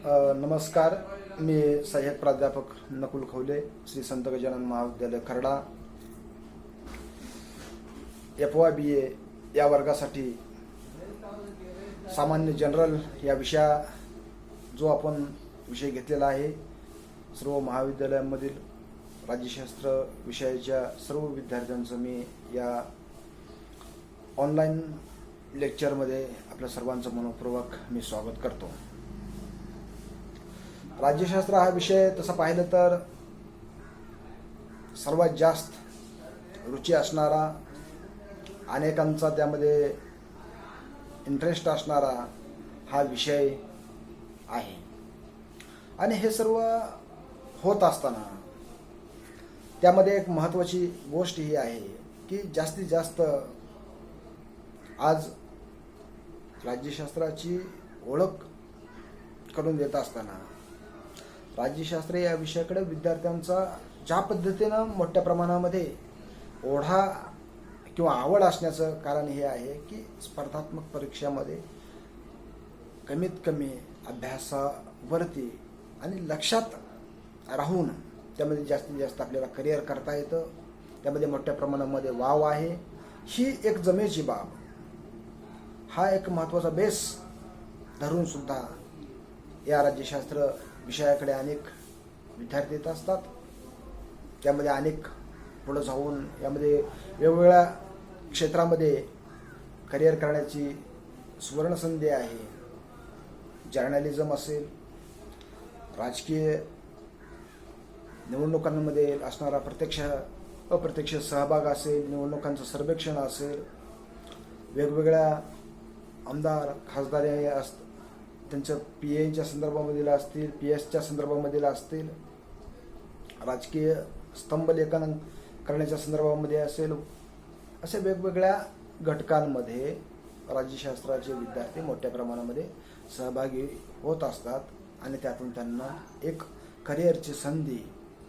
नमस्कार. मी सहाय्यक प्राध्यापक नकुल खवले, श्री संत गजानन महाविद्यालय खर्डा, FY BA या वर्गासाठी सामान्य जनरल या जो आपण विषय घेतलेला आहे, सर्व महाविद्यालयांमधील राज्यशास्त्र विषयाच्या सर्व विद्यार्थ्यांचं मी या ऑनलाईन लेक्चरमध्ये आपल्या सर्वांचं मनपूर्वक मी स्वागत करतो. राज्यशास्त्र हा विषय तसा पाहिलं तर सर्वात जास्त रुची असणारा, अनेकांचा त्यामध्ये इंटरेस्ट असणारा हा विषय आहे. आणि हे सर्व होत असताना त्यामध्ये एक महत्त्वाची गोष्ट ही आहे की जास्तीत जास्त आज राज्यशास्त्राची ओळख करून देत असताना राज्यशास्त्र या विषयाकडे विद्यार्थ्यांचा ज्या पद्धतीनं मोठ्या प्रमाणामध्ये ओढा किंवा आवड असण्याचं कारण हे आहे की स्पर्धात्मक परीक्षामध्ये कमीत कमी अभ्यासावरती आणि लक्षात राहून त्यामध्ये जास्तीत जास्त आपल्याला करिअर करता येतं, त्यामध्ये मोठ्या प्रमाणामध्ये वाव आहे. ही एक जमेची बाब, हा एक महत्त्वाचा बेस धरून सुद्धा या राज्यशास्त्र विषयाकडे अनेक विद्यार्थी येत असतात. त्यामध्ये अनेक पुढे जाऊन यामध्ये वेगवेगळ्या क्षेत्रामध्ये करिअर करण्याची सुवर्णसंधी आहे. जर्नलिझम असेल, राजकीय निवडणुकांमध्ये असणारा प्रत्यक्ष अप्रत्यक्ष सहभाग असेल, निवडणुकांचं सर्वेक्षण असेल, वेगवेगळ्या आमदार खासदार त्यांचं PAच्या संदर्भामधील असतील, PS च्या संदर्भामधील असतील, राजकीय स्तंभलेखन करण्याच्या संदर्भामध्ये असेल, असे वेगवेगळ्या घटकांमध्ये राज्यशास्त्राचे विद्यार्थी मोठ्या प्रमाणामध्ये सहभागी होत असतात आणि त्यातून त्यांना एक करिअरची संधी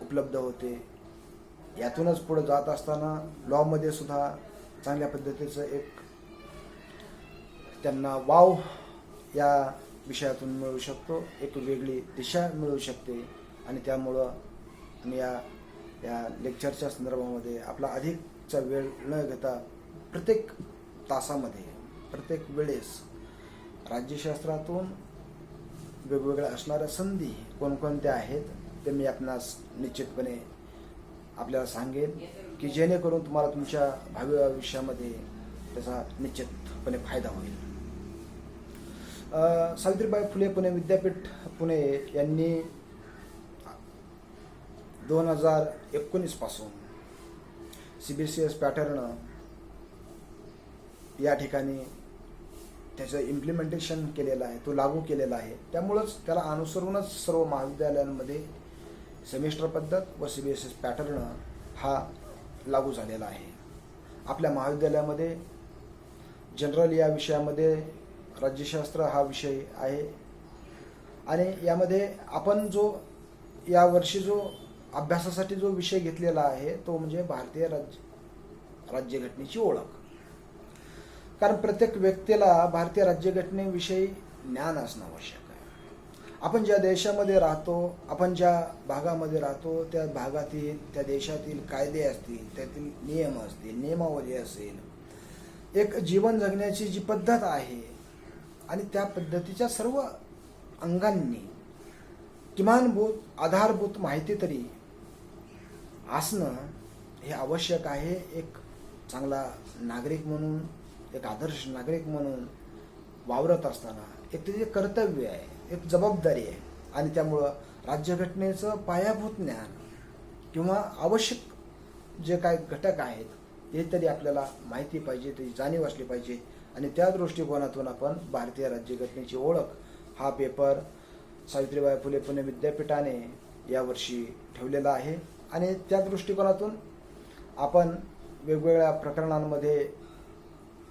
उपलब्ध होते. यातूनच पुढे जात असताना लॉमध्ये सुद्धा चांगल्या पद्धतीचं एक त्यांना वाव या विषयातून मिळू शकतो, एक वेगळी दिशा मिळू शकते. आणि त्यामुळं मी या लेक्चरच्या संदर्भामध्ये आपला अधिकचा वेळ न घेता प्रत्येक तासामध्ये प्रत्येक वेळेस राज्यशास्त्रातून वेगवेगळ्या असणाऱ्या संधी कोणकोणत्या आहेत ते मी आपणास निश्चितपणे आपल्याला सांगेन की जेणेकरून तुम्हाला तुमच्या भावी आयुष्यामध्ये त्याचा निश्चितपणे फायदा होईल. सावित्रीबाई फुले पुणे विद्यापीठ पुणे यांनी 2019 पासून CBCS पॅटर्न या ठिकाणी त्याचं इम्प्लिमेंटेशन केलेलं आहे, तो लागू केलेला आहे. त्यामुळंच त्याला अनुसरूनच सर्व महाविद्यालयांमध्ये सेमिस्टर पद्धत व CBCS पॅटर्न हा लागू झालेला आहे. आपल्या महाविद्यालयामध्ये जनरल या विषयामध्ये राज्यशास्त्र हा विषय आहे आणि यामध्ये आपण यावर्षी अभ्यासासाठी जो विषय घेतलेला आहे तो म्हणजे भारतीय राज्यघटनेची ओळख. कारण प्रत्येक व्यक्तीला भारतीय राज्यघटनेविषयी ज्ञान असणं आवश्यक आहे. आपण ज्या देशामध्ये राहतो, आपण ज्या भागामध्ये राहतो, त्या भागातील त्या देशातील कायदे असतील, त्यातील नियम असतील, नियमावली असेल, एक जीवन जगण्याची जी पद्धत आहे आणि त्या पद्धतीच्या सर्व अंगांनी किमानभूत आधारभूत माहिती तरी असणं हे आवश्यक आहे. एक चांगला नागरिक म्हणून, एक आदर्श नागरिक म्हणून वावरत असताना एक त्याचे कर्तव्य आहे, एक जबाबदारी आहे. आणि त्यामुळं राज्यघटनेचं पायाभूत ज्ञान किंवा आवश्यक जे काय घटक आहेत हे तरी आपल्याला माहिती पाहिजे, त्याची जाणीव असली पाहिजे. आणि त्या दृष्टिकोनातून आपण भारतीय राज्यघटनेची ओळख हा पेपर सावित्रीबाई फुले पुणे विद्यापीठाने यावर्षी ठेवलेला आहे. आणि त्या दृष्टिकोनातून आपण वेगवेगळ्या प्रकरणांमध्ये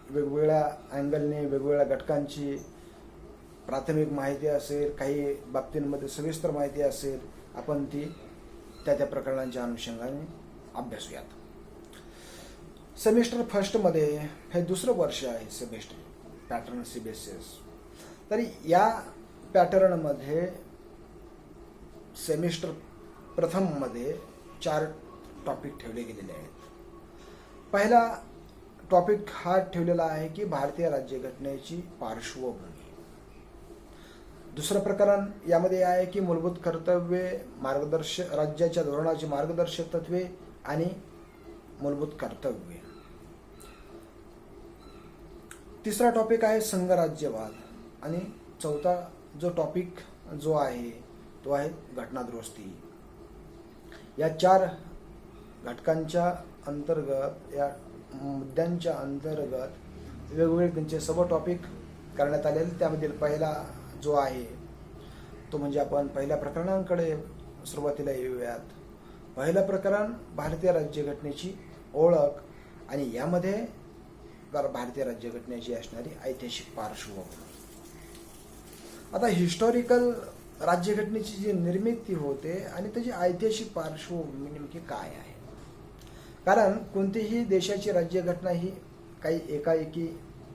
वेगवेगळ्या अँगलने वेगवेगळ्या घटकांची प्राथमिक माहिती असेल, काही बाबतींमध्ये सविस्तर माहिती असेल, आपण ती त्या प्रकरणांच्या अनुषंगाने अभ्यासूयात. सेमिस्टर फर्स्टमध्ये हे दुसरं वर्ष आहे सेमिस्टर पॅटर्न CBCS. तरी या पॅटर्नमध्ये सेमिस्टर प्रथममध्ये 4 टॉपिक ठेवले गेलेले आहेत. पहिला टॉपिक हा ठेवलेला आहे की भारतीय राज्यघटनेची पार्श्वभूमी. दुसरं प्रकरण यामध्ये आहे की मूलभूत कर्तव्ये, राज्याच्या धोरणाची मार्गदर्शक तत्वे आणि मूलभूत कर्तव्ये. तिसरा टॉपिक आहे संघराज्यवाद आणि चौथा जो टॉपिक जो आहे तो आहे घटनादुरुस्ती. या 4 घटकांच्या अंतर्गत, या मुद्द्यांच्या अंतर्गत वेगवेगळे त्यांचे सब टॉपिक करण्यात आलेले. त्यामधील पहिला जो आहे तो म्हणजे आपण पहिल्या प्रकरणांकडे सुरुवातीला येऊयात. पहिलं प्रकरण भारतीय राज्यघटनेची ओळख आणि यामध्ये भारतीय राज्यघटनेची असणारी ऐतिहासिक पार्श्वभूमी. आता हिस्टॉरिकल राज्यघटनेची जी निर्मिती होते आणि त्याची ऐतिहासिक पार्श्वभूमी नेमकी काय आहे. कारण कोणतीही देशाची राज्यघटना ही काही एकाएकी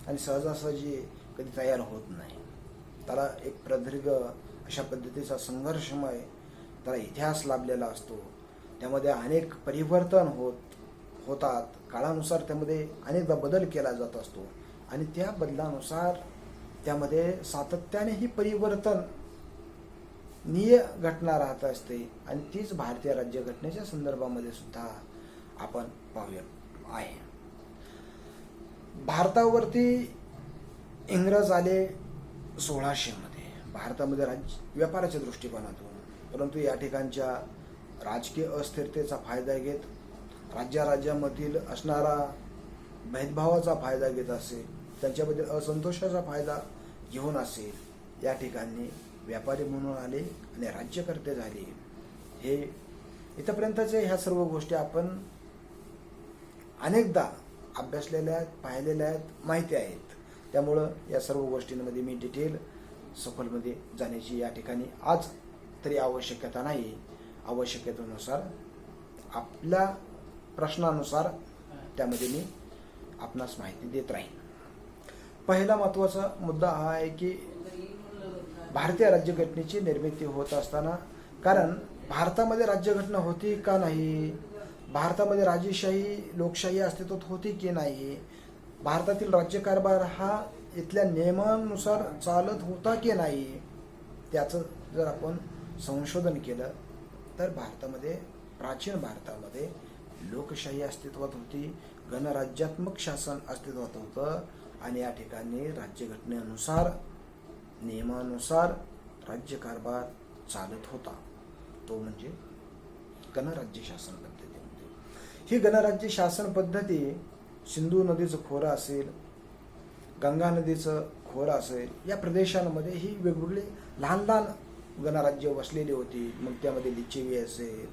आणि सहजासहजी कधी तयार होत नाही. त्याला एक प्रदीर्घ अशा पद्धतीचा संघर्षमय त्याला इतिहास लाभलेला असतो. त्यामध्ये अनेक परिवर्तन होतात. काळानुसार त्यामध्ये अनेकदा बदल केला जात असतो आणि त्या बदलानुसार त्यामध्ये सातत्याने ही परिवर्तनीय घटना राहत असते आणि तीच भारतीय राज्यघटनेच्या संदर्भामध्ये सुद्धा आपण पाहूया आहे. भारतावरती इंग्रज आले 1600 मध्ये भारतामध्ये व्यापाराच्या दृष्टिकोनातून, परंतु या ठिकाणच्या राजकीय अस्थिरतेचा फायदा घेत, राज्यामधील असणारा भेदभावाचा फायदा घेत असेल, त्यांच्याबद्दल असंतोषाचा फायदा घेऊन असेल, या ठिकाणी व्यापारी म्हणून आले आणि राज्यकर्ते झाले. हे इथपर्यंतचे ह्या सर्व गोष्टी आपण अनेकदा अभ्यासलेल्या आहेत, पाहिलेल्या आहेत, माहिती आहेत. त्यामुळं या सर्व गोष्टींमध्ये मी डिटेल सखोलमध्ये जाण्याची या ठिकाणी आज तरी आवश्यकता नाही. आवश्यकतेनुसार आपल्या प्रश्नानुसार त्यामध्ये मी आपणास माहिती देत राहीन. पहिला महत्त्वाचा मुद्दा हा आहे की भारतीय राज्यघटनेची निर्मिती होत असताना, कारण भारतामध्ये राज्यघटना होती का नाही, भारतामध्ये राजेशाही लोकशाही अस्तित्वात होती की नाही, भारतातील राज्यकारभार हा इथल्या नियमानुसार चालत होता की नाही, त्याचं जर आपण संशोधन केलं तर भारतामध्ये, प्राचीन भारतामध्ये लोकशाही अस्तित्वात होती, गणराज्यात्मक शासन अस्तित्वात होतं आणि या ठिकाणी राज्यघटनेनुसार, नियमानुसार राज्यकारभार चालत होता. तो म्हणजे गणराज्य शासन पद्धतीमध्ये. ही गणराज्य शासन पद्धती सिंधू नदीचं खोरं असेल, गंगा नदीचं खोरं असेल, या प्रदेशांमध्ये ही वेगवेगळी लहान लहान गणराज्य वसलेली होती. मग त्यामध्ये लिच्छवी असेल,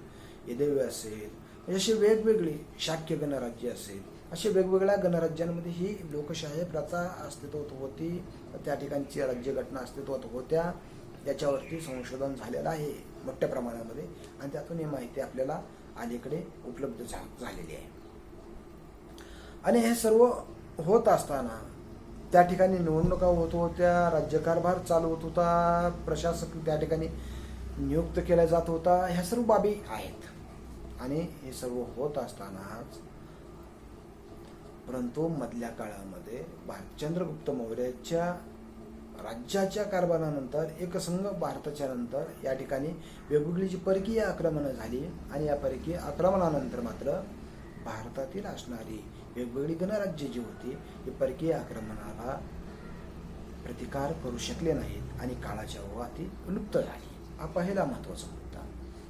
यदेवी असेल, अशी वेगवेगळी शाक्य गणराज्य असेल, अशा वेगवेगळ्या गणराज्यांमध्ये ही लोकशाही प्रथा अस्तित्वात होती. त्या ठिकाणची राज्यघटना अस्तित्वात होत्या. याच्यावरती संशोधन झालेलं आहे मोठ्या प्रमाणामध्ये आणि त्यातून ही माहिती आपल्याला अलीकडे उपलब्ध झालेली आहे. आणि हे सर्व होत असताना त्या ठिकाणी निवडणुका होत होत्या, राज्यकारभार चालू होत होता, प्रशासक त्या ठिकाणी नियुक्त केला जात होता. ह्या सर्व बाबी आहेत आणि हे सर्व होत असतानाच, परंतु मधल्या काळामध्ये चंद्रगुप्त मौर्याच्या राज्याच्या कारभारानंतर, एकसंघ भारताच्या नंतर या ठिकाणी वेगवेगळी जी परकीय आक्रमणं झाली आणि या परकीय आक्रमणानंतर मात्र भारतातील असणारी वेगवेगळी गणराज्ये जी होती ही परकीय आक्रमणाला प्रतिकार करू शकले नाहीत आणि काळाच्या ओघात लुप्त झाली. हा पहिला महत्त्वाचा मुद्दा.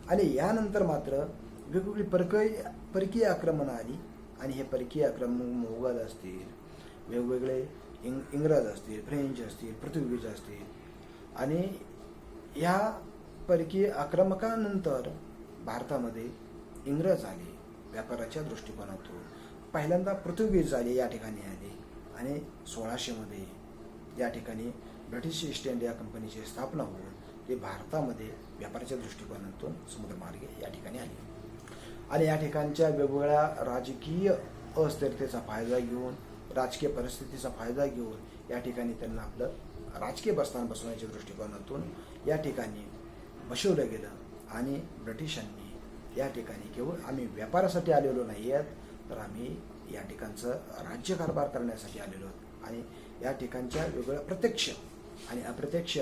आणि यानंतर मात्र वेगवेगळी परकीय आक्रमणं आली आणि हे परकीय आक्रमण मोगल असतील, वेगवेगळे इंग्रज असतील, फ्रेंच असतील, पोर्तुगीज असतील, आणि ह्या परकीय आक्रमकानंतर भारतामध्ये इंग्रज आले व्यापाराच्या दृष्टिकोनातून. पहिल्यांदा पोर्तुगीज आले, या ठिकाणी आले आणि 1600 मध्ये या ठिकाणी ब्रिटिश ईस्ट इंडिया कंपनीची स्थापना होऊन ते भारतामध्ये व्यापाराच्या दृष्टिकोनातून समुद्रमार्गे या ठिकाणी आले आणि या ठिकाणच्या वेगवेगळ्या राजकीय अस्थिरतेचा फायदा घेऊन, राजकीय परिस्थितीचा फायदा घेऊन या ठिकाणी त्यांना आपलं राजकीय बस्तान बसवण्याच्या दृष्टिकोनातून या ठिकाणी बसवलं गेलं आणि ब्रिटिशांनी या ठिकाणी केवळ आम्ही व्यापारासाठी आलेलो नाही आहेत, तर आम्ही या ठिकाणचं राज्यकारभार करण्यासाठी आलेलो आहोत. आणि या ठिकाणच्या वेगवेगळ्या प्रत्यक्ष आणि अप्रत्यक्ष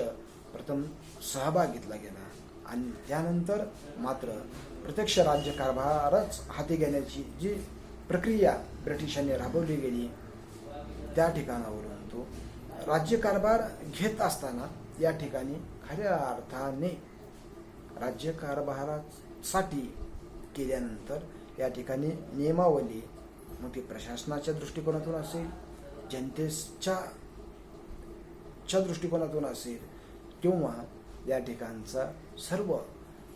प्रथम सहभाग घेतला गेला आणि त्यानंतर मात्र प्रत्यक्ष राज्यकारभारच हाती घेण्याची जी प्रक्रिया ब्रिटिशांनी राबवली गेली, त्या ठिकाणावरून तो राज्यकारभार घेत असताना या ठिकाणी खऱ्या अर्थाने राज्यकारभारासाठी केल्यानंतर या ठिकाणी नियमावली, मग ती प्रशासनाच्या दृष्टिकोनातून असेल, जनतेच्या दृष्टिकोनातून असेल, किंवा या ठिकाणचा सर्व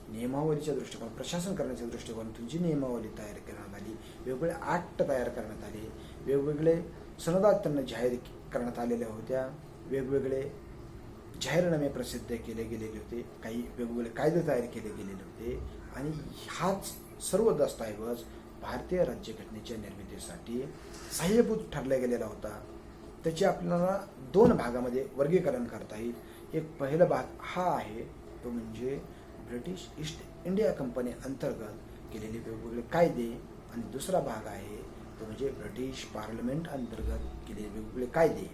नियमावलीच्या दृष्टिकोन प्रशासन करण्याच्या दृष्टिकोनातून जी नियमावली तयार करण्यात आली, वेगवेगळे ॲक्ट तयार करण्यात आले, वेगवेगळे सनदा त्यांना जाहीर करण्यात आलेल्या होत्या, वेगवेगळे जाहीरनामे प्रसिद्ध केले गेलेले होते, काही वेगवेगळे कायदे तयार केले गेलेले होते. आणि हाच सर्व दस्तऐवज भारतीय राज्यघटनेच्या निर्मितीसाठी सहाय्यभूत ठरला गेलेला होता. त्याचे आपल्याला 2 भागामध्ये वर्गीकरण करता येईल. एक पहिला भाग हा आहे, तो म्हणजे ब्रिटिश ईस्ट इंडिया कंपनी अंतर्गत केलेले वेगवेगळे कायदे, आणि दुसरा भाग आहे तो म्हणजे ब्रिटिश पार्लमेंट अंतर्गत केलेले वेगवेगळे कायदे.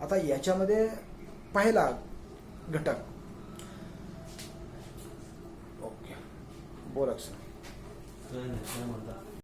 आता याच्यामध्ये पहिला घटक, ओके बोला सर. काय म्हणतात